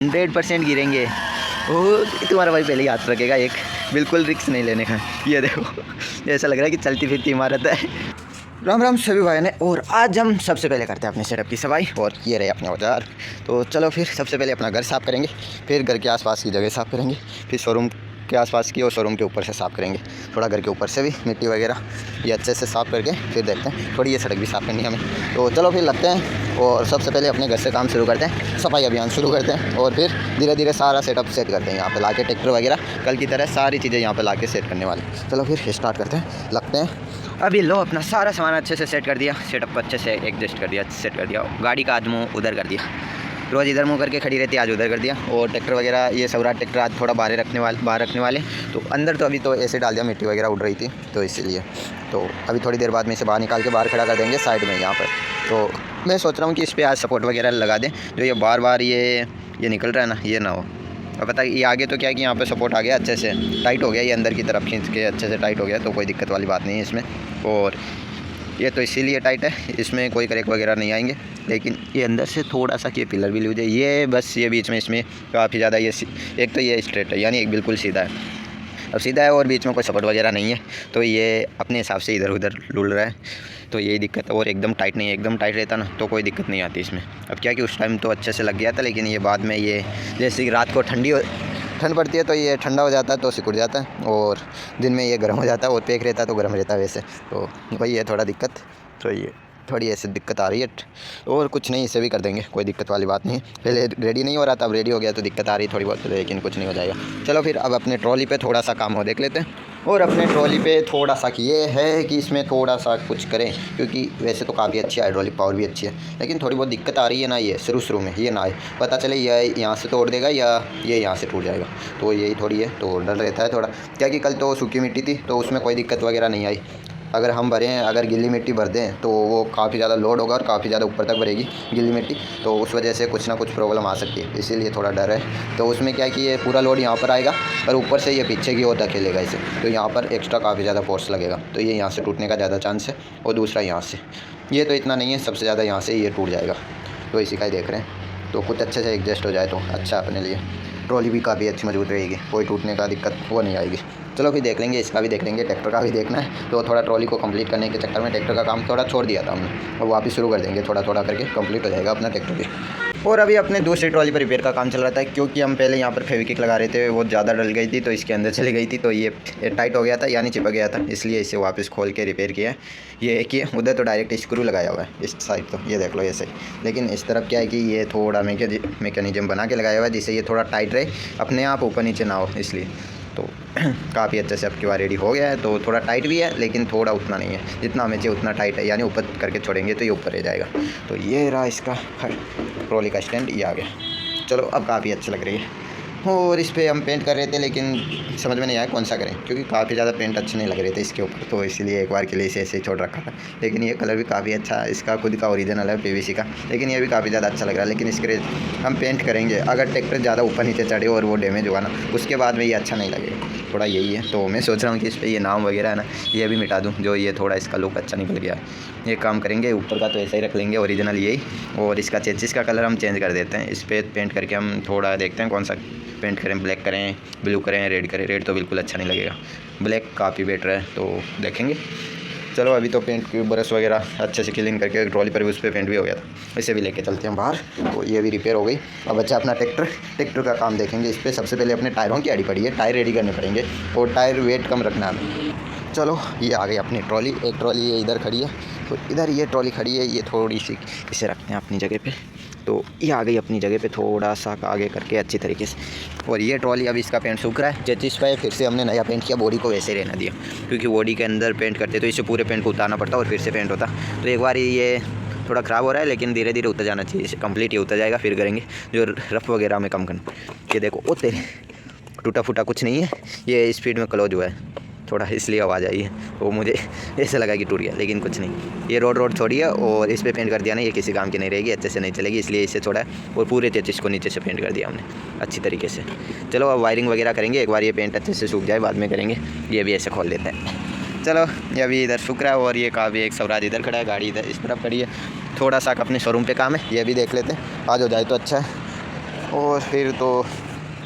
100% गिरेंगे। वो तुम्हारा भाई पहले ही हाथ रखेगा, एक बिल्कुल रिस्क नहीं लेने का। ये देखो ऐसा लग रहा है कि चलती फिरती इमारत है। राम राम सभी भाई ने। और आज हम सबसे पहले करते हैं अपने सेटअप की सफाई, और ये रहे अपने औजार। तो चलो फिर सबसे पहले अपना घर साफ़ करेंगे, फिर घर के आसपास की जगह साफ़ करेंगे, फिर शोरूम के आसपास की और शोरूम के ऊपर से साफ़ करेंगे, थोड़ा घर के ऊपर से भी मिट्टी वगैरह ये अच्छे से साफ़ करके फिर देखते हैं। थोड़ी ये सड़क भी साफ़ करनी है हमें। तो चलो फिर लगते हैं और सबसे पहले अपने घर से काम शुरू करते हैं, सफाई अभियान शुरू करते हैं, और फिर धीरे धीरे सारा सेटअप सेट करते हैं। यहाँ पे लाके ट्रैक्टर वगैरह कल की तरह सारी चीज़ें यहाँ पे लाके सेट करने वाले। चलो फिर स्टार्ट करते हैं, लगते हैं। अभी लो अपना सारा सामान अच्छे से सेट कर दिया, सेटअप को अच्छे से एडजस्ट कर दिया, सेट कर दिया। गाड़ी का आज मुँह उधर कर दिया, रोज़ इधर मुँह करके खड़ी रहती है, आज उधर कर दिया। और ट्रैक्टर वगैरह ये स्वराज ट्रैक्टर आज थोड़ा बाहर रखने वाले। तो अंदर तो अभी तो ऐसे डाल दिया, मिट्टी वगैरह उड़ रही थी तो इसीलिए। तो अभी थोड़ी देर बाद में इसे बाहर निकाल के बाहर खड़ा कर देंगे साइड में यहाँ पर। तो मैं सोच रहा हूँ कि इस पर आज सपोर्ट वगैरह लगा दें, जो ये बार बार ये निकल रहा है ना, ये ना हो। अब पता ये आगे तो क्या है कि यहाँ पे सपोर्ट आ गया, अच्छे से टाइट हो गया, ये अंदर की तरफ खींच के अच्छे से टाइट हो गया, तो कोई दिक्कत वाली बात नहीं है इसमें। और ये तो इसीलिए टाइट है, इसमें कोई क्रैक वगैरह नहीं आएंगे। लेकिन ये अंदर से थोड़ा सा कि पिलर भी लूज है, ये बस ये बीच में इसमें काफ़ी ज़्यादा ये एक तो ये स्ट्रेट है, यानी एक बिल्कुल सीधा है। अब सीधा है और बीच में कोई सपोर्ट वगैरह नहीं है, तो ये अपने हिसाब से इधर उधर लुल रहा है, तो यही दिक्कत है। और एकदम टाइट नहीं है, एकदम टाइट रहता ना तो कोई दिक्कत नहीं आती इसमें। अब क्या कि उस टाइम तो अच्छे से लग गया था, लेकिन ये बाद में ये जैसे रात को ठंड पड़ती है तो ये ठंडा हो जाता है तो सिकुड़ जाता है, और दिन में ये गर्म हो जाता है, और पैक रहता है तो गर्म रहता है वैसे। तो वही है थोड़ा दिक्कत, तो ये थोड़ी ऐसी दिक्कत आ रही है। और कुछ नहीं, इसे भी कर देंगे, कोई दिक्कत वाली बात नहीं है। पहले रेडी नहीं हो रहा था, अब रेडी हो गया तो दिक्कत आ रही थोड़ी बहुत, लेकिन कुछ नहीं हो जाएगा। चलो फिर अब अपने ट्रॉली पे थोड़ा सा काम हो देख लेते हैं। और अपने ट्रॉली पे थोड़ा सा ये है कि इसमें थोड़ा सा कुछ करें, क्योंकि वैसे तो काफ़ी अच्छी है, हाइड्रोलिक पावर भी अच्छी है, लेकिन थोड़ी बहुत दिक्कत आ रही है ना, ये शुरू में ये ना आए, पता चले यह यहाँ से तोड़ देगा या ये यहाँ से टूट जाएगा, तो यही थोड़ी है, तो डर रहता है थोड़ा। क्या कि कल तो सूखी मिट्टी थी तो उसमें कोई दिक्कत वगैरह नहीं आई। अगर हम भरें, अगर गीली मिट्टी भर दें तो वो काफ़ी ज़्यादा लोड होगा और काफ़ी ज़्यादा ऊपर तक भरेगी गीली मिट्टी, तो उस वजह से कुछ ना कुछ प्रॉब्लम आ सकती है, इसीलिए थोड़ा डर है। तो उसमें क्या है कि ये पूरा लोड यहाँ पर आएगा और ऊपर से ये पीछे की ओर धकेलेगा इसे, तो यहाँ पर एक्स्ट्रा काफ़ी ज़्यादा फोर्स लगेगा, तो ये यहाँ से टूटने का ज़्यादा चांस है। और दूसरा यहाँ से, ये तो इतना नहीं है, सबसे ज़्यादा यहाँ से ये टूट जाएगा, तो इसी का ही देख रहे हैं। तो कुछ अच्छे से एडजस्ट हो जाए तो अच्छा अपने लिए। ट्रॉली भी काफ़ी अच्छी मजबूत रहेगी, कोई टूटने का दिक्कत वो नहीं आएगी। चलो फिर देख लेंगे, इसका भी देख लेंगे, ट्रैक्टर का भी देखना है। तो थोड़ा ट्रॉली को कंप्लीट करने के चक्कर में ट्रैक्टर का काम थोड़ा छोड़ दिया था हमने, और वापस शुरू कर देंगे, थोड़ा थोड़ा करके कंप्लीट हो जाएगा अपना ट्रैक्टर भी। और अभी अपने दूसरी ट्रॉली पर रिपेयर का काम चल रहा था, क्योंकि हम पहले यहाँ पर फेविक्विक लगा रहे थे, वो ज़्यादा डल गई थी तो इसके अंदर चली गई थी, तो ये टाइट हो गया था, यानी चिपक गया था, इसलिए इसे वापस खोल के रिपेयर किया है। ये एक ही उधर तो डायरेक्ट स्क्रू लगाया हुआ है, इस साइड तो ये देख लो ये सही, लेकिन इस तरफ क्या है कि ये थोड़ा मैकेनिज्म बना के लगाया हुआ है, जिससे ये थोड़ा टाइट रहे, अपने आप ऊपर नीचे ना हो, इसलिए। तो काफ़ी अच्छे से अब की बार रेडी हो गया है, तो थोड़ा टाइट भी है, लेकिन थोड़ा उतना नहीं है जितना हमें चाहिए उतना टाइट है, यानी ऊपर करके छोड़ेंगे तो ये ऊपर रह जाएगा। तो ये रहा इसका ट्रॉली का स्टैंड, ये आ गया। चलो अब काफ़ी अच्छी लग रही है। और इस पर हम पेंट कर रहे थे, लेकिन समझ में नहीं आया कौन सा करें, क्योंकि काफ़ी ज़्यादा पेंट अच्छे नहीं लग रहे थे इसके ऊपर, तो इसीलिए एक बार के लिए इसे ऐसे ही छोड़ रखा था। लेकिन ये कलर भी काफ़ी अच्छा है, इसका खुद का ओरिजिनल है पीवीसी का, लेकिन ये भी काफ़ी ज़्यादा अच्छा लग रहा है। लेकिन इसके हम पेंट करेंगे, अगर ट्रैक्टर ज़्यादा ऊपर नीचे चढ़े और वो डैमेज हुआ ना, उसके बाद में ये अच्छा नहीं लगेगा, थोड़ा यही है। तो मैं सोच रहा हूँ कि इस पर ये नाम वगैरह है ना, ये भी मिटा दूँ, जो ये थोड़ा इसका लुक अच्छा निकल गया। ये काम करेंगे, ऊपर का तो ऐसा ही रख लेंगे ओरिजिनल यही, और इसका चेसिस का कलर हम चेंज कर देते हैं। इस पर पेंट करके हम थोड़ा देखते हैं कौन सा पेंट करें, ब्लैक करें, ब्लू करें, रेड करें। रेड तो बिल्कुल अच्छा नहीं लगेगा, ब्लैक काफ़ी बेटर है, तो देखेंगे। चलो अभी तो पेंट की ब्रश वगैरह अच्छे से क्लीन करके ट्रॉली पर भी उस पर पेंट भी हो गया था, इसे भी लेके चलते हैं बाहर। तो ये भी रिपेयर हो गई। अब अच्छा अपना ट्रैक्टर का काम देखेंगे। इस पर सबसे पहले अपने टायरों की आड़ी पड़ी है, टायर रेडी करने पड़ेंगे, और टायर वेट कम रखना है हमें। चलो ये आ गई अपनी ट्रॉली, एक ट्रॉली ये इधर खड़ी है, तो इधर ये ट्रॉली खड़ी है, ये थोड़ी सी इसे रखते हैं अपनी जगह पे। तो ये आ गई अपनी जगह पे, थोड़ा सा आगे करके अच्छी तरीके से। और ये ट्रॉली अभी इसका पेंट सूख रहा है, चेसिस पे फिर से हमने नया पेंट किया, बॉडी को वैसे रहना दिया, क्योंकि बॉडी के अंदर पेंट करते तो इसे पूरे पेंट को उतारना पड़ता और फिर से पेंट होता। तो एक बार ये थोड़ा ख़राब हो रहा है, लेकिन धीरे धीरे उतर जाना चाहिए, इसे कंप्लीट ही उतर जाएगा, फिर करेंगे जो रफ वगैरह में कम करना। ये देखो ओ तेरे, टूटा फूटा कुछ नहीं है, ये स्पीड में क्लोज हुआ है थोड़ा, इसलिए आवाज़ आई है, वो मुझे ऐसा लगा कि टूट गया, लेकिन कुछ नहीं। ये रोड छोड़िए और इस पर पेंट कर दिया ना, ये किसी काम की नहीं रहेगी, अच्छे से नहीं चलेगी, इसलिए इसे छोड़ा है। और पूरे चेसिस को नीचे से पेंट कर दिया हमने अच्छी तरीके से। चलो अब वायरिंग वगैरह करेंगे, एक बार ये पेंट अच्छे से सूख जाए बाद में करेंगे। ये भी ऐसे खोल देते हैं। चलो ये अभी इधर सूख रहा है, और ये काफ़ी एक स्वराज इधर खड़ा है, गाड़ी इधर इस तरफ खड़ी है। थोड़ा सा अपने शोरूम पे काम है, ये भी देख लेते हैं, आज हो जाए तो अच्छा है। और फिर तो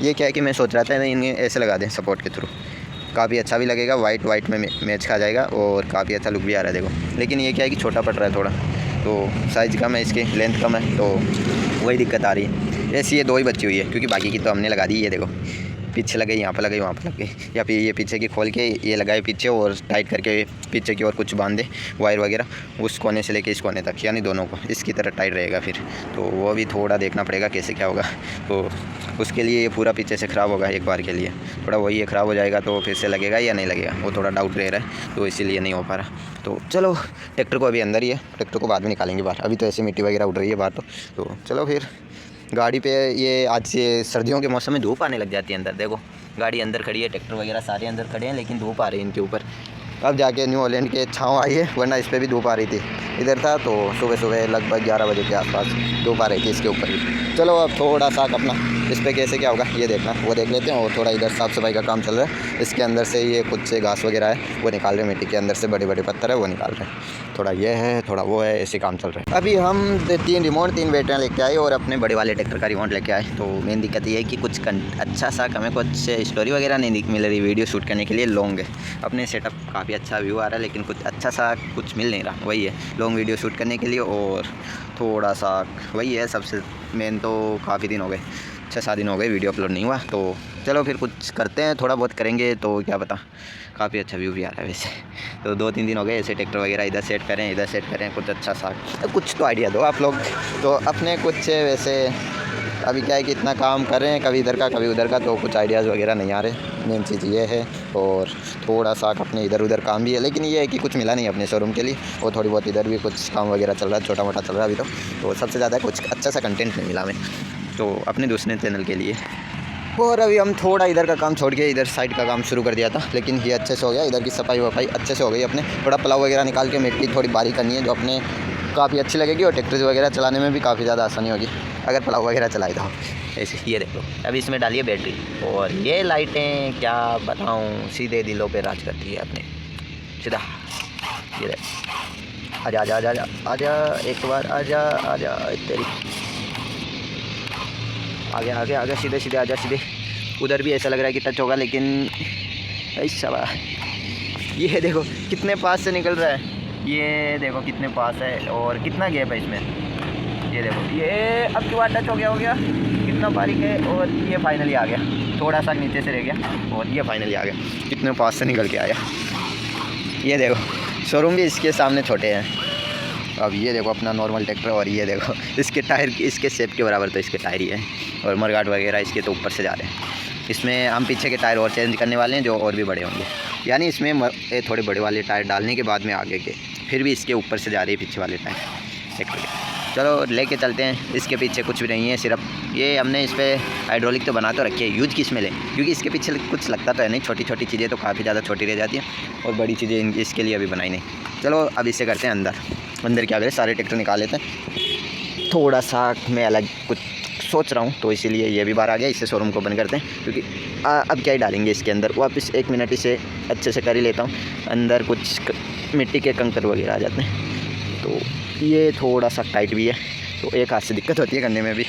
ये क्या है कि मैं सोच रहा था इन्हें ऐसे लगा दें सपोर्ट के थ्रू, काफ़ी अच्छा भी लगेगा, वाइट में मैच खा जाएगा और काफ़ी अच्छा लुक भी आ रहा है देखो। लेकिन ये क्या है कि छोटा पड़ रहा है थोड़ा, तो साइज़ कम है, इसकी लेंथ कम है, तो वही दिक्कत आ रही है। ऐसी ये 2 ही बची हुई है, क्योंकि बाकी की तो हमने लगा दी। ये देखो पीछे लगे, यहाँ पर लगे, वहाँ पर लगे, या फिर ये पीछे की खोल के ये लगाए पीछे और टाइट करके पीछे की ओर कुछ बांध दे वायर वगैरह, उस कोने से लेके इस कोने तक, यानी दोनों को इसकी तरह टाइट रहेगा फिर। तो वो भी थोड़ा देखना पड़ेगा कैसे क्या होगा, तो उसके लिए ये पूरा पीछे से ख़राब होगा एक बार के लिए, थोड़ा वही ये ख़राब हो जाएगा तो फिर से लगेगा या नहीं लगेगा, वो थोड़ा डाउट रह रहा है, तो इसीलिए नहीं हो पा रहा। तो चलो ट्रैक्टर को अभी अंदर ही है, ट्रैक्टर को बाद में निकालेंगे बाहर, अभी तो ऐसे मिट्टी वगैरह उड़ रही है बाहर। तो चलो फिर गाड़ी पे, ये आज से सर्दियों के मौसम में धूप आने लग जाती है अंदर, देखो गाड़ी अंदर खड़ी है, ट्रैक्टर वगैरह सारे अंदर खड़े हैं, लेकिन धूप आ रही है इनके ऊपर। अब जाके न्यू हॉलैंड के छाँव आई है, वरना इस पर भी धूप आ रही थी। इधर था तो सुबह लगभग 11 बजे के आसपास धूप आ रही थी इसके ऊपर भी। चलो अब थोड़ा सा अपना इस पर कैसे क्या होगा ये देखना, वो देख लेते हैं। और थोड़ा इधर साफ़ सफाई का काम चल रहा है, इसके अंदर से ये कुछ से घास वगैरह है वो निकाल रहे हैं, मिट्टी के अंदर से बड़े बड़े पत्थर है वो निकाल रहे हैं। थोड़ा ये है, थोड़ा वो है, ऐसे काम चल रहा है। अभी हम 3 बैटरियाँ लेके आए और अपने बड़े वाले ट्रैक्टर का रिमोट लेके आए। तो मेन दिक्कत ये है कि कुछ अच्छा सा हमें कुछ स्टोरी वगैरह नहीं मिल रही, वीडियो शूट करने के लिए लॉन्ग है। अपने सेटअप काफ़ी अच्छा व्यू आ रहा है, लेकिन कुछ अच्छा सा कुछ मिल नहीं रहा, वही है लॉन्ग वीडियो शूट करने के लिए। और थोड़ा सा वही है सबसे मेन, तो काफ़ी दिन हो गए, 6-7 दिन हो गए वीडियो अपलोड नहीं हुआ। तो चलो फिर कुछ करते हैं, थोड़ा बहुत करेंगे, तो क्या पता काफ़ी अच्छा व्यू भी आ रहा है वैसे। तो 2-3 दिन हो गए ऐसे ट्रैक्टर वगैरह इधर सेट करें, कुछ अच्छा सा, तो कुछ तो आइडिया दो आप लोग। तो अपने कुछ वैसे अभी क्या है कि इतना काम कर रहे हैं, कभी इधर का कभी उधर का, तो कुछ आइडियाज़ वगैरह नहीं आ रहे, मेन चीज़ ये है। और थोड़ा सा अपने इधर उधर काम भी है, लेकिन ये है कि कुछ मिला नहीं अपने शोरूम के लिए, और थोड़ी बहुत इधर भी कुछ काम वगैरह चल रहा है, छोटा मोटा चल रहा है अभी तो सबसे ज़्यादा कुछ अच्छा सा कंटेंट नहीं मिला हमें, तो अपने दूसरे चैनल के लिए। और अभी हम थोड़ा इधर का काम छोड़ के इधर साइड का काम शुरू कर दिया था, लेकिन ये अच्छे से हो गया, इधर की सफाई वफाई अच्छे से हो गई। अपने थोड़ा प्लाव वगैरह निकाल के मिट्टी थोड़ी बारीक करनी है, जो अपने काफ़ी अच्छी लगेगी, और ट्रैक्टर वगैरह चलाने में भी काफ़ी ज़्यादा आसानी होगी अगर प्लाव वगैरह चलाई दो ऐसे। ये देखो अभी इसमें डालिए बैटरी, और ये लाइटें क्या बताऊँ, सीधे दिलों पे राज करती है अपने सीधा। ये देखो आजा आजा आजा आजा, एक बार आजा आजा, तेरी आगे सीधे आजा सीधे। उधर भी ऐसा लग रहा है कि टच होगा, लेकिन ऐसा ये देखो कितने पास से निकल रहा है, ये देखो कितने पास है और कितना गैप है इसमें। ये देखो ये अब की बार टच हो गया कितना बारीक है, और ये फाइनली आ गया, थोड़ा सा नीचे से रह गया और ये फाइनली आ गया, कितने पास से निकल के आया। ये देखो शोरूम भी इसके सामने छोटे हैं। अब ये देखो अपना नॉर्मल ट्रैक्टर, और ये देखो इसके टायर इसके शेप के बराबर तो इसके टायर ही है, और मरगाट वगैरह इसके तो ऊपर से जा रहे हैं। इसमें हम पीछे के टायर और चेंज करने वाले हैं, जो और भी बड़े होंगे, यानी इसमें थोड़े बड़े वाले टायर डालने के बाद में आगे के फिर भी इसके ऊपर से जा रही है पीछे वाले टायर ट्रैक्टर के। चलो लेके चलते हैं। इसके पीछे कुछ भी नहीं है, सिर्फ ये हमने इस पर हाइड्रोलिक तो बना तो रखी है, यूज किस में ले, क्योंकि इसके पीछे कुछ लगता तो है नहीं, छोटी छोटी चीज़ें तो काफ़ी ज़्यादा छोटी रह जाती हैं, और बड़ी चीज़ें इसके लिए अभी बनाई नहीं। चलो अब इसे करते हैं अंदर क्या करें, सारे ट्रैक्टर निकाल लेते हैं। थोड़ा सा मैं अलग कुछ सोच रहा हूँ, तो इसीलिए ये भी बाहर आ गया, इससे शोरूम को बंद करते हैं, क्योंकि अब क्या ही डालेंगे इसके अंदर। वापस 1 मिनट इसे अच्छे से कर ही लेता हूँ। अंदर कुछ मिट्टी के कंकर वगैरह आ जाते हैं, तो ये थोड़ा सा टाइट भी है, तो एक हाथ से दिक्कत होती है करने में भी।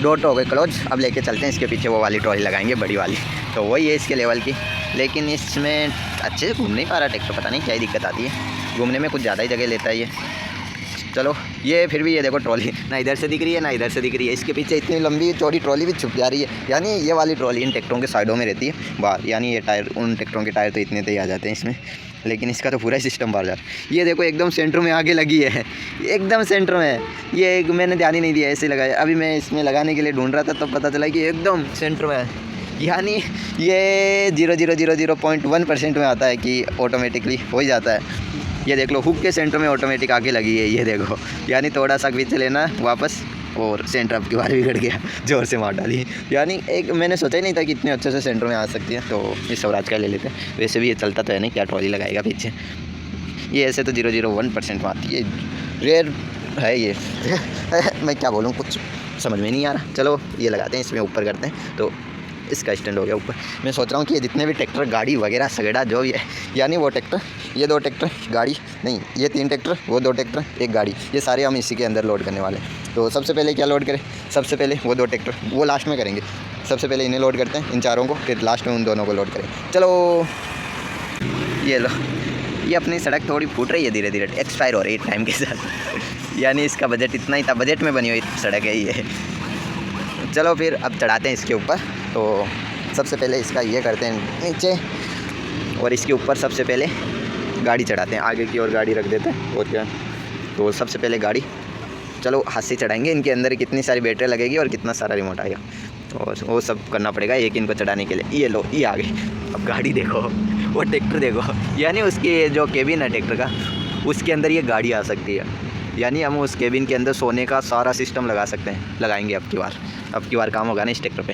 डोर हो गए क्लोज। अब लेके चलते हैं इसके पीछे वो वाली ट्रॉली लगाएंगे बड़ी वाली, तो वही है इसके लेवल की, लेकिन इसमें अच्छे से घूम नहीं पा रहा ट्रैक्टर, पता नहीं क्या ही दिक्कत आती है, घूमने में कुछ ज़्यादा ही जगह लेता है ये। चलो ये फिर भी ये देखो ट्रॉली ना इधर से दिख रही है ना इधर से दिख रही है, इसके पीछे इतनी लंबी चौड़ी ट्रॉली भी छुप जा रही है, यानी ये वाली ट्रॉली इन ट्रैक्टरों के साइडों में रहती है बाहर, यानी ये टायर उन ट्रैक्टरों के टायर तो इतने ही आ जाते हैं इसमें, लेकिन इसका तो पूरा ही सिस्टम बाहर जाता है। ये देखो एकदम सेंटर में आगे लगी है, एकदम सेंटर में, ये मैंने ध्यान ही नहीं दिया, ऐसे लगाया। अभी मैं इसमें लगाने के लिए ढूंढ रहा था, तब पता चला कि एकदम सेंटर में है, यानी ये 0.1% में आता है कि ऑटोमेटिकली हो ही जाता है। ये देख लो हुक के सेंटर में ऑटोमेटिक आगे लगी है, ये देखो, यानी थोड़ा सा खींच लेना वापस, और सेंटर अब की बार बिगड़ गया, जोर से मार डाली, यानी एक मैंने सोचा ही नहीं था कि इतने अच्छे से सेंटर में आ सकती है। तो इस स्वराज का ले लेते हैं, वैसे भी ये चलता तो है नहीं, क्या ट्रॉली लगाएगा पीछे, ये ऐसे तो 0.01% में आती है, रेयर है ये मैं क्या बोलूँ, कुछ समझ में नहीं आ रहा। चलो ये लगाते हैं, इसमें ऊपर करते हैं, तो इसका स्टैंड हो गया ऊपर। मैं सोच रहा हूँ कि ये जितने भी ट्रैक्टर गाड़ी वगैरह सगड़ा जो भी है, यानी वो ट्रैक्टर, ये 2 ट्रैक्टर गाड़ी नहीं, ये 3 ट्रैक्टर, वो 2 ट्रैक्टर, एक गाड़ी, ये सारे हम इसी के अंदर लोड करने वाले हैं। तो सबसे पहले क्या लोड करें? सबसे पहले वो 2 ट्रैक्टर, वो लास्ट में करेंगे। सबसे पहले इन्हें लोड करते हैं, इन चारों को, फिर लास्ट में उन दोनों को लोड करें। चलो ये लो, ये अपनी सड़क थोड़ी फूट रही है धीरे धीरे, एक्सपायर हो रही है टाइम के साथ। यानी इसका बजट इतना ही था, बजट में बनी हुई सड़क है ये। चलो फिर अब चढ़ाते हैं इसके ऊपर। तो सबसे पहले इसका ये करते हैं नीचे, और इसके ऊपर सबसे पहले गाड़ी चढ़ाते हैं, आगे की ओर गाड़ी रख देते हैं। और क्या, तो सबसे पहले गाड़ी, चलो हाथ से चढ़ाएंगे। इनके अंदर कितनी सारी बैटरी लगेगी और कितना सारा रिमोट आएगा, तो वो सब करना पड़ेगा एक इनको चढ़ाने के लिए। ये लो, ये आ गई। अब गाड़ी देखो, वो ट्रैक्टर देखो, यानी उसकी जो केबिन है ट्रैक्टर का, उसके अंदर ये गाड़ी आ सकती है। यानी हम उस केबिन के अंदर सोने का सारा सिस्टम लगा सकते हैं, लगाएंगे अब की बार काम होगा ना इस ट्रैक्टर पे।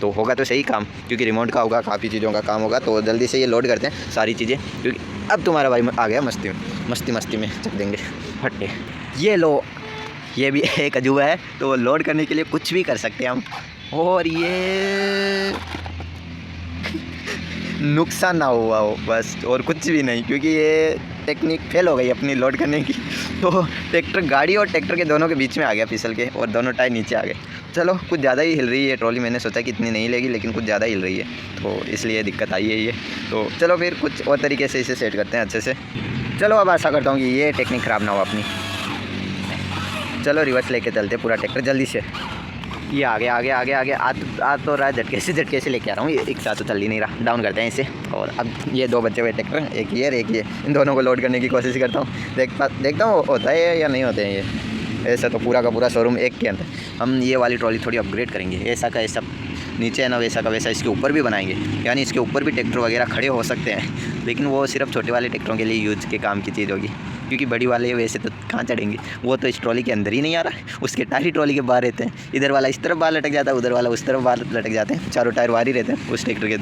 तो होगा तो सही काम, क्योंकि रिमोट का होगा, काफ़ी चीज़ों का काम होगा। तो जल्दी से ये लोड करते हैं सारी चीज़ें, क्योंकि अब तुम्हारा भाई आ गया मस्ती में, मस्ती में चक देंगे फटे। ये लो, ये भी एक अजूबा है। तो लोड करने के लिए कुछ भी कर सकते हैं हम, और ये नुकसान ना हुआ हो बस, और कुछ भी नहीं, क्योंकि ये टेक्निक फेल हो गई अपनी लोड करने की। तो ट्रैक्टर, गाड़ी और ट्रैक्टर के दोनों के बीच में आ गया फिसल के, और दोनों टायर नीचे आ गए। चलो कुछ ज़्यादा ही हिल रही है ट्रॉली, मैंने सोचा कि इतनी नहीं लेगी, लेकिन कुछ ज़्यादा हिल रही है, तो इसलिए दिक्कत आई है ये। तो चलो फिर कुछ और तरीके से इसे सेट करते हैं अच्छे से। चलो अब आशा करता हूँ कि ये टेक्निक ख़राब ना हो अपनी। चलो रिवर्स लेके चलते पूरा ट्रैक्टर जल्दी से। ये आगे आ तो रहा है, झटके से लेके आ रहा हूँ, ये एक साथ तो चल ही नहीं रहा। डाउन करते हैं इसे, और अब ये 2 बचे हुए ट्रैक्टर, एक ये और एक ये, इन दोनों को लोड करने की कोशिश करता हूँ। देखता हूँ होता है या नहीं होते हैं ये। ऐसा तो पूरा का पूरा शोरूम एक के अंदर। हम ये वाली ट्रॉली थोड़ी अपग्रेड करेंगे, ऐसा का ऐसा नीचे है ना, वैसा का वैसा इसके ऊपर भी बनाएंगे। यानी इसके ऊपर भी ट्रैक्टर वगैरह खड़े हो सकते हैं, लेकिन वो सिर्फ छोटे वाले ट्रैक्टरों के लिए यूज़ के काम की चीज़ होगी, क्योंकि बड़ी वाले वैसे तो कहाँ चढ़ेंगे, वो तो इस ट्रॉली के अंदर ही नहीं आ रहा है, उसके टायर ही ट्रॉली के बाहर रहते हैं। इधर वाला इस तरफ बाहर लटक जाता है, उधर वाला उस तरफ बाहर लटक जाते हैं, चारों टायर बाहर ही रहते हैं उस ट्रैक्टर के।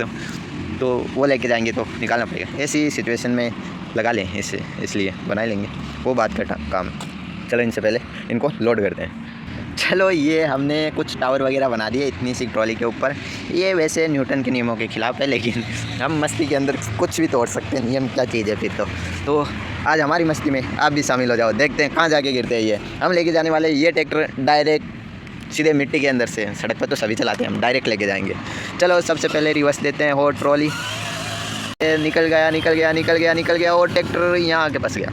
तो वो लेके जाएंगे तो निकालना पड़ेगा। ऐसी सिचुएशन में लगा लें इसे, इसलिए बना लेंगे, वो बात का काम है। चलो इनसे पहले इनको लोड करते हैं। चलो ये हमने कुछ टावर वगैरह बना दिए इतनी सी ट्रॉली के ऊपर। ये वैसे न्यूटन के नियमों के ख़िलाफ़ है, लेकिन हम मस्ती के अंदर कुछ भी तोड़ सकते हैं, नियम क्या चीज़ है फिर तो आज हमारी मस्ती में आप भी शामिल हो जाओ। देखते हैं कहाँ जाके गिरते हैं ये। हम लेके जाने वाले ये ट्रैक्टर डायरेक्ट सीधे मिट्टी के अंदर से, सड़क पर तो सभी चलाते हैं, हम डायरेक्ट लेके जाएंगे। चलो सबसे पहले रिवर्स देते हैं, और ट्रॉली निकल गया, और ट्रैक्टर यहाँ आके फंस गया।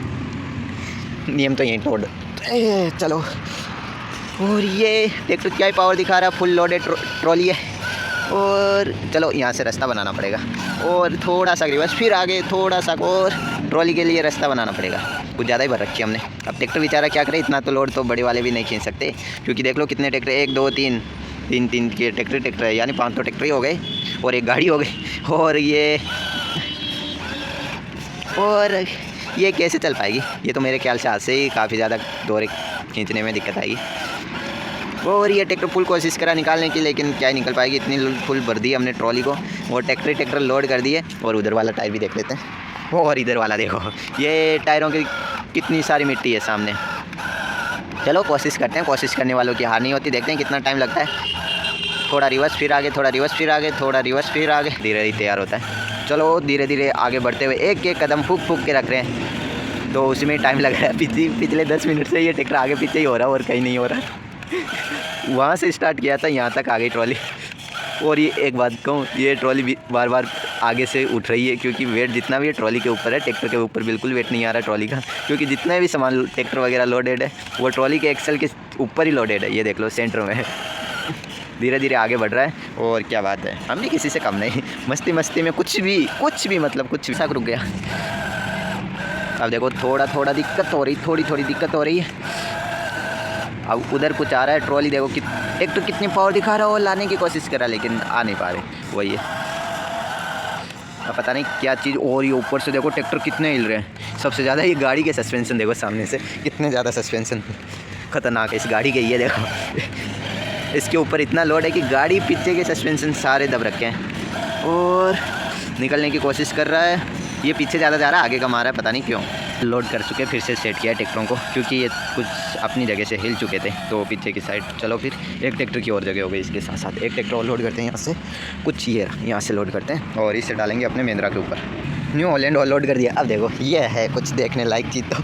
नियम तो यहीं तोड़। चलो, और ये ट्रैक्टर क्या ही पावर दिखा रहा है, फुल लोडेड ट्रॉली है। और चलो यहाँ से रास्ता बनाना पड़ेगा, और थोड़ा सा रिवर्स, फिर आगे थोड़ा सा, और ट्रॉली के लिए रास्ता बनाना पड़ेगा। कुछ ज़्यादा ही भर रखी है हमने। अब ट्रैक्टर बेचारा क्या करे, इतना तो लोड तो बड़े वाले भी नहीं खींच सकते, क्योंकि देख लो कितने ट्रैक्टर, 1 2 3 के ट्रैक्टर है, यानी 5 तो ट्रैक्टर ही हो गए, और एक गाड़ी हो गई। और ये कैसे चल पाएगी? ये तो मेरे ख्याल से हाथ से ही काफ़ी ज़्यादा दौरे खींचने में दिक्कत आएगी। और ये ट्रैक्टर फुल कोशिश करा निकालने की, लेकिन क्या ही निकल पाएगी, इतनी फुल भर दी हमने ट्रॉली को, और ट्रैक्टर लोड कर दिए। और उधर वाला टायर भी देख लेते हैं, और इधर वाला देखो, ये टायरों की कितनी सारी मिट्टी है सामने। चलो कोशिश करते हैं, कोशिश करने वालों की हार नहीं होती। देखते हैं कितना टाइम लगता है। थोड़ा रिवर्स, फिर आगे, थोड़ा रिवर्स, फिर आगे, थोड़ा रिवर्स, फिर आगे, धीरे धीरे तैयार होता है। चलो धीरे धीरे आगे बढ़ते हुए एक एक कदम फूक के रख रहे हैं, तो उसमें टाइम लग रहा है। पिछले 10 मिनट से ये ट्रैक्टर आगे पीछे ही हो रहा है, और कहीं नहीं हो रहा है। वहाँ से स्टार्ट किया था, यहाँ तक आ गई ट्रॉली। और ये एक बात कहूँ, ये ट्रॉली बार बार आगे से उठ रही है, क्योंकि वेट जितना भी है ट्रॉली के ऊपर है, ट्रैक्टर के ऊपर बिल्कुल वेट नहीं आ रहा ट्रॉली का, क्योंकि जितना भी सामान ट्रैक्टर वगैरह लोडेड है वो ट्रॉली के एक्सल के ऊपर ही लोडेड है। ये देख लो सेंटर में है। धीरे धीरे आगे बढ़ रहा है, और क्या बात है, हम भी किसी से कम नहीं। मस्ती में कुछ भी मतलब कुछ भी साक रुक गया। अब देखो थोड़ा दिक्कत हो रही, थोड़ी दिक्कत हो रही है। अब उधर कुछ आ रहा है, ट्रॉली देखो ट्रैक्टर कितनी पावर दिखा रहा है, और लाने की कोशिश कर रहा है, लेकिन आ नहीं पा रहे। वही है, अब पता नहीं क्या चीज़। और ये ऊपर से देखो ट्रैक्टर कितने हिल रहे हैं। सबसे ज़्यादा ये गाड़ी के सस्पेंशन देखो, सामने से कितने ज़्यादा सस्पेंशन खतरनाक है इस गाड़ी के। ये देखो इसके ऊपर इतना लोड है कि गाड़ी पीछे के सस्पेंशन सारे दब रखे हैं, और निकलने की कोशिश कर रहा है। ये पीछे ज़्यादा जा रहा है, आगे का मारा है, पता नहीं क्यों। लोड कर चुके, फिर से सेट किया ट्रैक्टरों को, क्योंकि ये कुछ अपनी जगह से हिल चुके थे तो पीछे की साइड। चलो फिर एक ट्रैक्टर की और जगह हो गई, इसके साथ साथ एक ट्रैक्टर और लोड करते हैं यहाँ से, कुछ ये यहाँ से लोड करते हैं और इसे डालेंगे अपने महिंद्रा के ऊपर। न्यू हॉलैंड और लोड कर दिया। अब देखो ये है कुछ देखने लायक चीज़। तो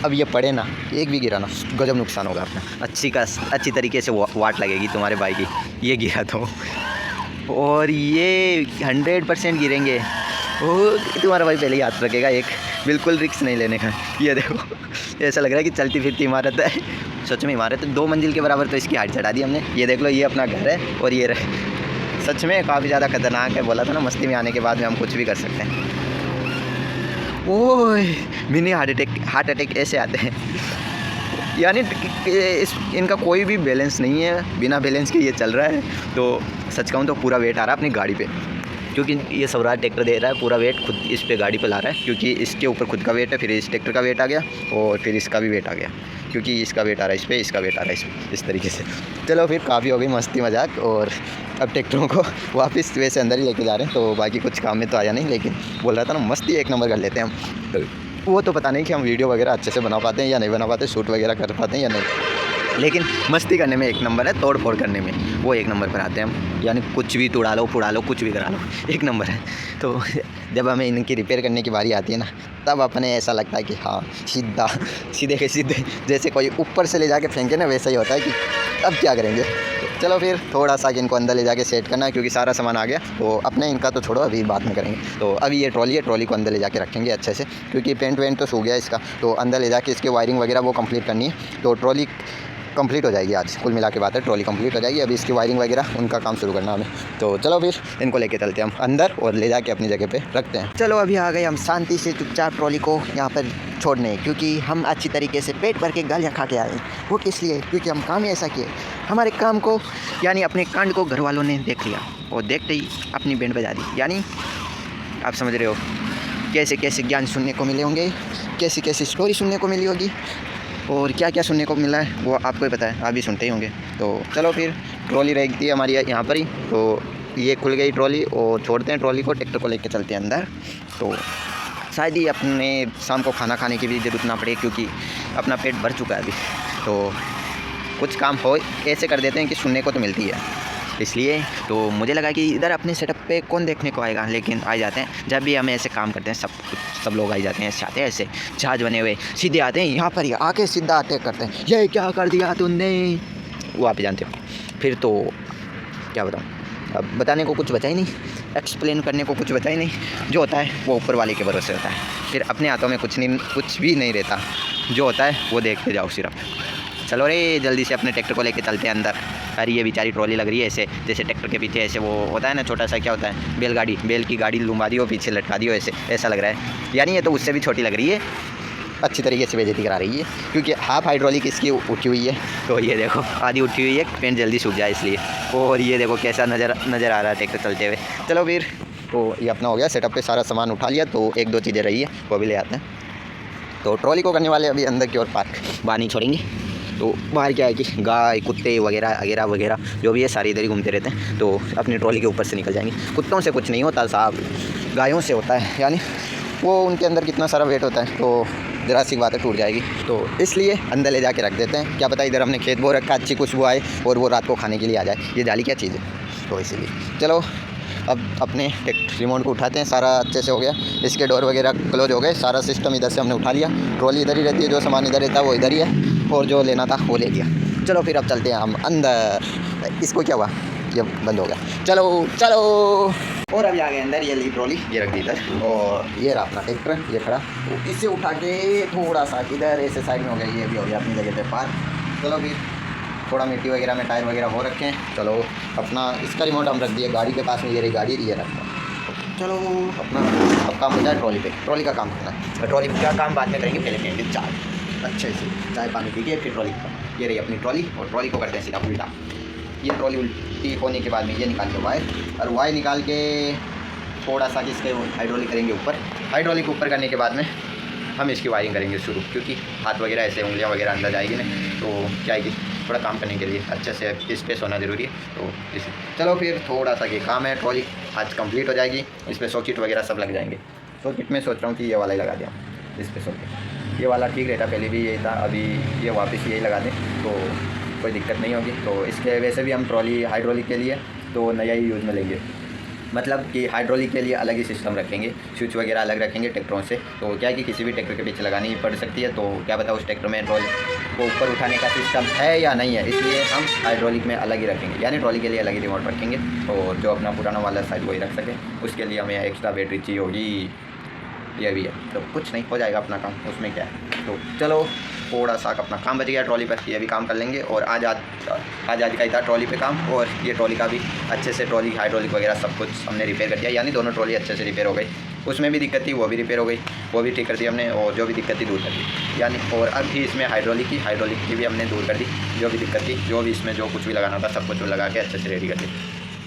अब ये पड़े ना, एक भी गिरा ना, गजब नुकसान होगा अपना। अच्छी तरीके से वाट लगेगी तुम्हारे भाई की, ये गिरा तो। और ये 100% गिरेंगे। वो तुम्हारा भाई पहले ही हाथ रखेगा, एक बिल्कुल रिस्क नहीं लेने का। ये देखो ऐसा लग रहा है कि चलती फिरती इमारत है, सच में इमारत है। 2 मंजिल के बराबर तो इसकी हाइट चढ़ा दी हमने। ये देख लो, ये अपना घर है और ये रहे। सच में काफ़ी ज़्यादा खतरनाक है। बोला था ना, मस्ती में आने के बाद में हम कुछ भी कर सकते हैं। ओह, मिनी हार्ट अटैक ऐसे आते हैं, यानी इनका कोई भी बैलेंस नहीं है, बिना बैलेंस के ये चल रहा है। तो सच कहूँ तो पूरा वेट आ रहा है अपनी गाड़ी पे, क्योंकि ये स्वराज ट्रैक्टर दे रहा है पूरा वेट खुद इस पे गाड़ी पे ला रहा है, क्योंकि इसके ऊपर खुद का वेट है, फिर इस ट्रैक्टर का वेट आ गया और फिर इसका भी वेट आ गया, क्योंकि इसका वेट आ रहा है इस पर, इसका वेट आ रहा है इस पर, इस तरीके से। चलो फिर काफ़ी हो गई मस्ती मजाक, और अब ट्रैक्टरों को वापस वैसे अंदर ही लेके जा रहे हैं। तो बाकी कुछ काम में तो आया नहीं, लेकिन बोल रहा था ना, मस्ती एक नंबर कर लेते हैं हम। वो तो पता नहीं कि हम वीडियो वगैरह अच्छे से बना पाते हैं या नहीं बना पाते, शूट वगैरह कर पाते हैं या नहीं, लेकिन मस्ती करने में एक नंबर है, तोड़ फोड़ करने में वो एक नंबर पर आते हैं हम। यानी कुछ भी तोड़ा लो, फुड़ा लो, कुछ भी करा लो, एक नंबर है। तो जब हमें इनकी रिपेयर करने की बारी आती है ना, तब अपने ऐसा लगता है कि हाँ, सीधे के सीधे, जैसे कोई ऊपर से ले जाके फेंके ना, वैसा ही होता है कि अब क्या करेंगे। तो चलो फिर थोड़ा सा कि इनको अंदर ले जाके सेट करना है, क्योंकि सारा सामान आ गया। तो अपने इनका तो छोड़ो, अभी बाद में करेंगे। तो अभी ये ट्रॉली है, ट्रॉली को अंदर ले जाके रखेंगे अच्छे से, क्योंकि पेंट वेंट तो सूख गया इसका। तो अंदर ले जाके इसके वायरिंग वगैरह वो कंप्लीट करनी है। तो ट्रॉली कंप्लीट हो जाएगी आज, कुल मिला के बात है, ट्रॉली कंप्लीट हो जाएगी। अभी इसकी वायरिंग वगैरह उनका काम शुरू करना हमें। तो चलो फिर इनको लेके चलते हैं हम अंदर और ले जाके अपनी जगह पे रखते हैं। चलो अभी आ गए हम शांति से चुपचाप ट्रॉली को यहाँ पर छोड़ने, क्योंकि हम अच्छी तरीके से पेट भर के गालियाँ खा के आए। वो किस लिए? क्योंकि हम काम ही ऐसा किए, हमारे काम को यानी अपने कांड को घर वालों ने देख लिया और देखते ही अपनी बैंड बजा दी। यानी आप समझ रहे हो कैसे कैसे ज्ञान सुनने को मिले होंगे, कैसी कैसी स्टोरी सुनने को मिली होगी, और क्या क्या सुनने को मिला है वो आपको ही पता है, आप भी सुनते ही होंगे। तो चलो फिर ट्रॉली रहती है हमारी यहाँ पर ही। तो ये खुल गई ट्रॉली और छोड़ते हैं ट्रॉली को, ट्रैक्टर को लेके चलते हैं अंदर। तो शायद ही अपने शाम को खाना खाने की भी ज़रूरत ना पड़े, क्योंकि अपना पेट भर चुका है अभी। तो कुछ काम हो ऐसे कर देते हैं कि सुनने को तो मिलती है, इसलिए तो मुझे लगा कि इधर अपने सेटअप पे कौन देखने को आएगा, लेकिन आ जाते हैं। जब भी हमें ऐसे काम करते हैं सब लोग आ जाते हैं, ऐसे आते हैं, ऐसे जहाज बने हुए सीधे आते हैं यहाँ पर ही आके सीधा अटैक करते हैं। ये क्या कर दिया तूने, वो आप ही जानते हो। फिर तो क्या बताऊँ, अब बताने को कुछ बचा ही नहीं, एक्सप्लेन करने को कुछ बचा ही नहीं। जो होता है वो ऊपर वाले के भरोसे होता है, फिर अपने हाथों में कुछ भी नहीं रहता। जो होता है वो देखते जाओ सिर्फ। चलो रे जल्दी से अपने ट्रैक्टर को लेके चलते हैं अंदर। अरे ये बेचारी ट्रॉली लग रही है ऐसे, जैसे ट्रैक्टर के पीछे ऐसे वो होता है ना छोटा सा, क्या होता है, बैलगाड़ी, बैल की गाड़ी लुम्बा दी हो, पीछे लटका दी हो, ऐसा लग रहा है। यानी ये तो उससे भी छोटी लग रही है, अच्छी तरीके से बेइज्जती करा रही है, क्योंकि हाफ हाइड्रोलिक इसकी उठी हुई है। तो ये देखो आधी उठी हुई है, पेंट जल्दी सूख जाए इसलिए। और ये देखो कैसा नज़र आ रहा है ट्रैक्टर चलते हुए। चलो फिर तो ये अपना हो गया सेटअप पे, सारा सामान उठा लिया। तो 1-2 चीज़ें रही है वो भी ले आते हैं। तो ट्रॉली को करने वाले अभी अंदर की ओर पार्क, बाहर नहीं छोड़ेंगे। तो बाहर क्या है कि गाय कुत्ते वगैरह जो भी है सारे इधर ही घूमते रहते हैं। तो अपनी ट्रॉली के ऊपर से निकल जाएंगे। कुत्तों से कुछ नहीं होता साहब, गायों से होता है। यानी वो उनके अंदर कितना सारा वेट होता है, तो ज़रा सी बातें टूट जाएगी। तो इसलिए अंदर ले जाके रख देते हैं। क्या पता इधर हमने खेत बो रखा, अच्छी खुशबू आए और वो रात को खाने के लिए आ जाए। ये जाली क्या चीज़ है, तो इसीलिए चलो अब अपने रिमोट को उठाते हैं। सारा अच्छे से हो गया, इसके डोर वगैरह क्लोज हो गए, सारा सिस्टम इधर से हमने उठा लिया। ट्रॉली इधर ही रहती है, जो सामान इधर रहता है वो इधर ही है, और जो लेना था वो ले लिया। चलो फिर अब चलते हैं हम अंदर। इसको क्या हुआ, ये बंद हो गया। चलो और अभी आ गए अंदर। ये ली ट्रॉली, ये रख दी इधर, और ये रहा अपना ट्रैक्टर ये खड़ा। तो इसे उठा के थोड़ा सा इधर ऐसे साइड में हो गया, ये भी हो गया अपनी जगह पे पार। चलो फिर थोड़ा मिट्टी वगैरह में टायर वगैरह हो रखे हैं। चलो अपना इसका रिमोट हम रख दिए गाड़ी के पास में, ये रही गाड़ी, ये रखना। चलो अपना अब काम हो जाए ट्रॉली पे, ट्रॉली का काम करना है। ट्रॉली का काम बाद में करेंगे, पहले पियेंगे चाय अच्छे से, चाय पानी पी के फिर ट्रॉली का। ये रही अपनी ट्रॉली, और ट्रॉली को करते हैं सीधा उल्टा। ये ट्रॉली उल्टी होने के बाद में ये निकाल के वायर, और वायर निकाल के थोड़ा सा इसके हाइड्रोलिक करेंगे ऊपर। हाइड्रोलिक ऊपर करने के बाद में हम इसकी वायरिंग करेंगे शुरू, क्योंकि हाथ वगैरह ऐसे उंगलियां वगैरह अंदर जाएगी ना, तो क्या है कि थोड़ा काम करने के लिए अच्छे से स्पेस होना ज़रूरी है। तो इसी चलो फिर थोड़ा सा ये काम है, ट्रॉली आज कंप्लीट हो जाएगी। इस पर सॉकेट वगैरह सब लग जाएंगे। सॉकेट में सोच रहा हूँ कि ये वाला ही लगा दिया इस पर सॉकेट। ये वाला ठीक रहता, पहले भी यही था, अभी ये वापस यही लगा दें तो कोई दिक्कत नहीं होगी। तो इसके वैसे भी हम ट्रॉली हाइड्रोलिक के लिए तो नया ही यूज़ में लेंगे, मतलब कि हाइड्रोलिक के लिए अलग ही सिस्टम रखेंगे, स्विच वगैरह अलग रखेंगे ट्रैक्टरों से। तो क्या है कि किसी भी ट्रैक्टर के पीछे लगानी पड़ सकती है, तो क्या पता उस ट्रैक्टर में ट्रॉली को ऊपर उठाने का सिस्टम है या नहीं है, इसलिए हम हाइड्रोलिक में अलग ही रखेंगे, यानी ट्रॉली के लिए अलग ही रिमोट रखेंगे। और जो अपना पुराना वाला साइड वही रख सके, उसके लिए हमें एक्स्ट्रा बैटरी चाहिए होगी, ये भी है। तो कुछ नहीं, हो जाएगा अपना काम, उसमें क्या है। तो चलो थोड़ा सा अपना काम बच गया ट्रॉली पर, ये भी काम कर लेंगे। और आज का ही था ट्रॉली पे काम, और ये ट्रॉली का भी अच्छे से, ट्रॉली हाइड्रोलिक वगैरह सब कुछ हमने रिपेयर कर दिया, यानी दोनों ट्रॉली अच्छे से रिपेयर हो गई। उसमें भी दिक्कत थी, वो भी रिपेयर हो गई, वो भी ठीक कर दी हमने, और जो भी दिक्कत थी दूर कर दी, यानी। और अब भी इसमें हाइड्रोलिक की भी हमने दूर कर दी, जो भी दिक्कत थी, जो भी इसमें जो कुछ भी लगाना था सब कुछ लगा के अच्छे से रेडी कर दी।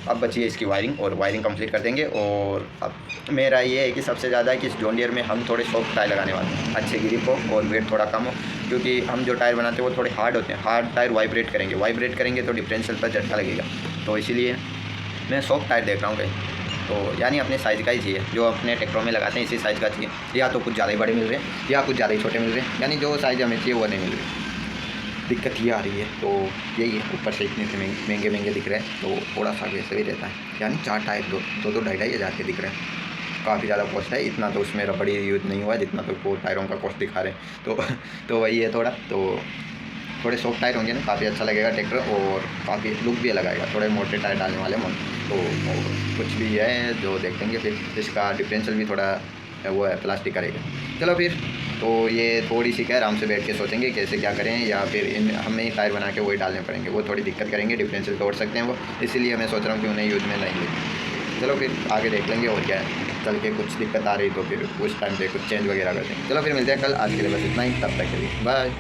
अब बची है इसकी वायरिंग, और वायरिंग कंप्लीट कर देंगे। और अब मेरा ये है कि सबसे ज़्यादा है कि इस जॉन डियर में हम थोड़े सॉफ्ट टायर लगाने वाले हैं, अच्छे ग्रिप हो और वेट थोड़ा कम हो, क्योंकि हम जो टायर बनाते हैं वो थोड़े हार्ड होते हैं। हार्ड टायर वाइब्रेट करेंगे तो डिफरेंशियल पर झटका लगेगा, तो इसीलिए मैं सॉफ्ट टायर देख रहा हूँ कहीं, तो यानी अपने साइज़ का ही चाहिए, जो अपने ट्रैक्टरों में लगाते हैं इसी साइज़ का चाहिए, या तो कुछ ज़्यादा ही बड़े मिल रहे हैं या कुछ ज़्यादा ही छोटे मिल रहे हैं, यानी जो साइज़ हमें चाहिए वो नहीं मिल रही। दिक्कत ये आ रही है, तो यही है। ऊपर से इतने से महंगे दिख रहे हैं, तो थोड़ा सा वैसे भी रहता है, यानी 4 टायर दो 2,500 के दिख रहे हैं, काफ़ी ज़्यादा कॉस्ट है। इतना तो उसमें रबड़ी यूज़ नहीं हुआ है जितना तो 4 टायरों का कॉस्ट दिखा रहे हैं, तो वही है थोड़ा। तो थोड़े सॉफ्ट टायर होंगे ना, काफ़ी अच्छा लगेगा ट्रैक्टर, और काफ़ी लुक भी लगाएगा। थोड़े मोटे टायर डालने वाले मन, तो कुछ भी है जो देखेंगे फिर। इसका डिफरेंशियल भी थोड़ा वो है, प्लास्टिक करेगा। चलो फिर, तो ये थोड़ी सी क्या आराम से बैठ के सोचेंगे कैसे क्या करें, या फिर हमें टायर बना के वही डालने पड़ेंगे, वो थोड़ी दिक्कत करेंगे, डिफरेंशियल तोड़ सकते हैं वो, इसीलिए मैं सोच रहा हूँ कि उन्हें यूज़ में नहीं लेंगे। चलो फिर आगे देख लेंगे, और क्या है, चल के कुछ दिक्कत आ रही तो फिर उस टाइम पे कुछ चेंज वगैरह कर देंगे। चलो फिर मिलते हैं कल, आज के लिए बस इतना ही, तब तक के लिए बाय।